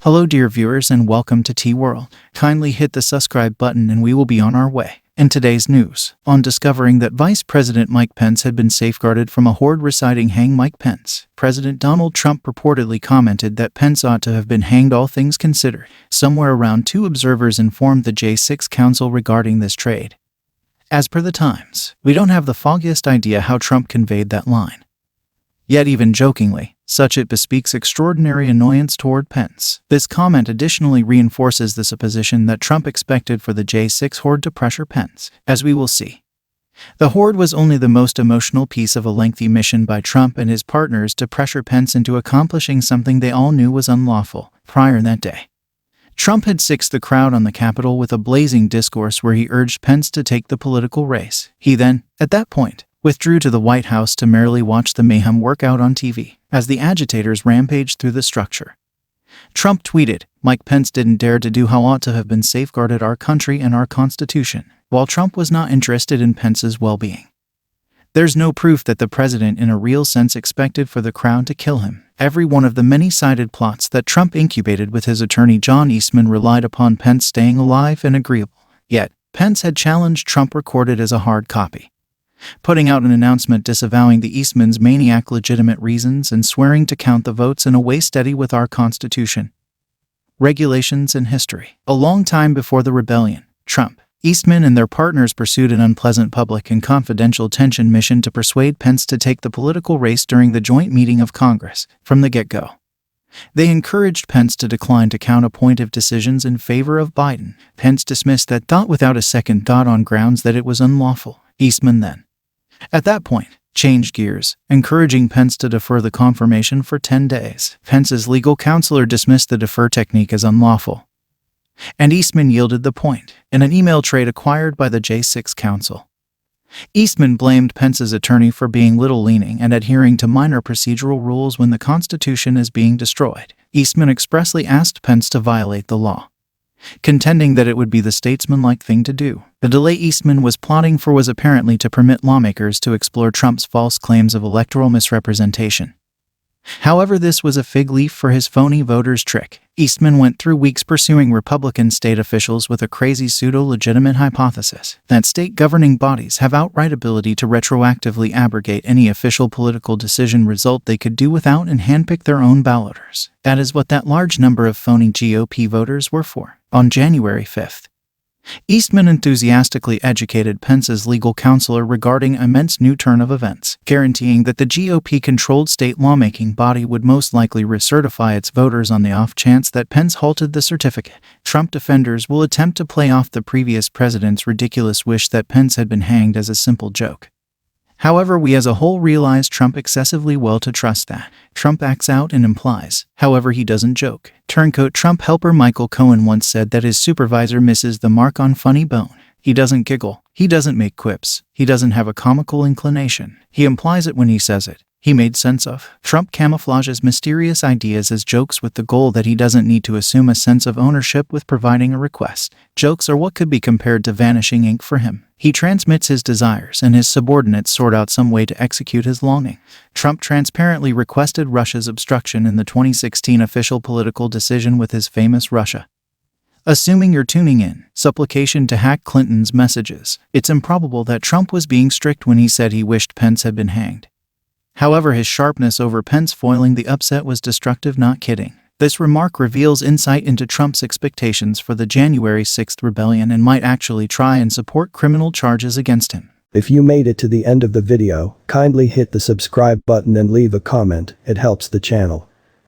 Hello dear viewers and welcome to T-World. Kindly hit the subscribe button and we will be on our way. In today's news, on discovering that Vice President Mike Pence had been safeguarded from a horde reciting "Hang Mike Pence," President Donald Trump reportedly commented that Pence ought to have been hanged, all things considered. Somewhere around 2 observers informed the J6 Council regarding this trade. As per the Times, we don't have the foggiest idea how Trump conveyed that line. Yet even jokingly, such it bespeaks extraordinary annoyance toward Pence. This comment additionally reinforces the supposition that Trump expected for the J6 horde to pressure Pence, as we will see. The horde was only the most emotional piece of a lengthy mission by Trump and his partners to pressure Pence into accomplishing something they all knew was unlawful. Prior that day, Trump had sixed the crowd on the Capitol with a blazing discourse where he urged Pence to take the political race. He then, at that point, withdrew to the White House to merrily watch the mayhem work out on TV, as the agitators rampaged through the structure. Trump tweeted, "Mike Pence didn't dare to do how ought to have been safeguarded our country and our Constitution," while Trump was not interested in Pence's well-being. There's no proof that the president in a real sense expected for the crowd to kill him. Every one of the many-sided plots that Trump incubated with his attorney John Eastman relied upon Pence staying alive and agreeable. Yet, Pence had challenged Trump, recorded as a hard copy, putting out an announcement disavowing the Eastman's maniac legitimate reasons and swearing to count the votes in a way steady with our Constitution, regulations, and history. A long time before the rebellion, Trump, Eastman, and their partners pursued an unpleasant public and confidential tension mission to persuade Pence to take the political race during the joint meeting of Congress. From the get-go, they encouraged Pence to decline to count appointive decisions in favor of Biden. Pence dismissed that thought without a second thought on grounds that it was unlawful. Eastman then, at that point, changed gears, encouraging Pence to defer the confirmation for 10 days. Pence's legal counselor dismissed the defer technique as unlawful, and Eastman yielded the point in an email trade acquired by the J6 Council. Eastman blamed Pence's attorney for being little-leaning and adhering to minor procedural rules when the Constitution is being destroyed. Eastman expressly asked Pence to violate the law, contending that it would be the statesmanlike thing to do. The delay Eastman was plotting for was apparently to permit lawmakers to explore Trump's false claims of electoral misrepresentation. However, this was a fig leaf for his phony voters trick. Eastman went through weeks pursuing Republican state officials with a crazy pseudo-legitimate hypothesis that state governing bodies have outright ability to retroactively abrogate any official political decision result they could do without and handpick their own balloters. That is what that large number of phony GOP voters were for. On January 5th, Eastman enthusiastically educated Pence's legal counselor regarding an immense new turn of events, guaranteeing that the GOP-controlled state lawmaking body would most likely recertify its voters on the off chance that Pence halted the certificate. Trump defenders will attempt to play off the previous president's ridiculous wish that Pence had been hanged as a simple joke. However, we as a whole realize Trump excessively well to trust that. Trump acts out and implies, however he doesn't joke. Turncoat Trump helper Michael Cohen once said that his supervisor misses the mark on funny bone. He doesn't giggle. He doesn't make quips. He doesn't have a comical inclination. He implies it when he says it. He made sense of. Trump camouflages mysterious ideas as jokes with the goal that he doesn't need to assume a sense of ownership with providing a request. Jokes are what could be compared to vanishing ink for him. He transmits his desires and his subordinates sort out some way to execute his longing. Trump transparently requested Russia's obstruction in the 2016 official political decision with his famous Russia, assuming you're tuning in, supplication to hack Clinton's messages. It's improbable that Trump was being strict when he said he wished Pence had been hanged. However, his sharpness over Pence foiling the upset was destructive, not kidding. This remark reveals insight into Trump's expectations for the January 6th rebellion and might actually try and support criminal charges against him. If you made it to the end of the video, kindly hit the subscribe button and leave a comment. It helps the channel.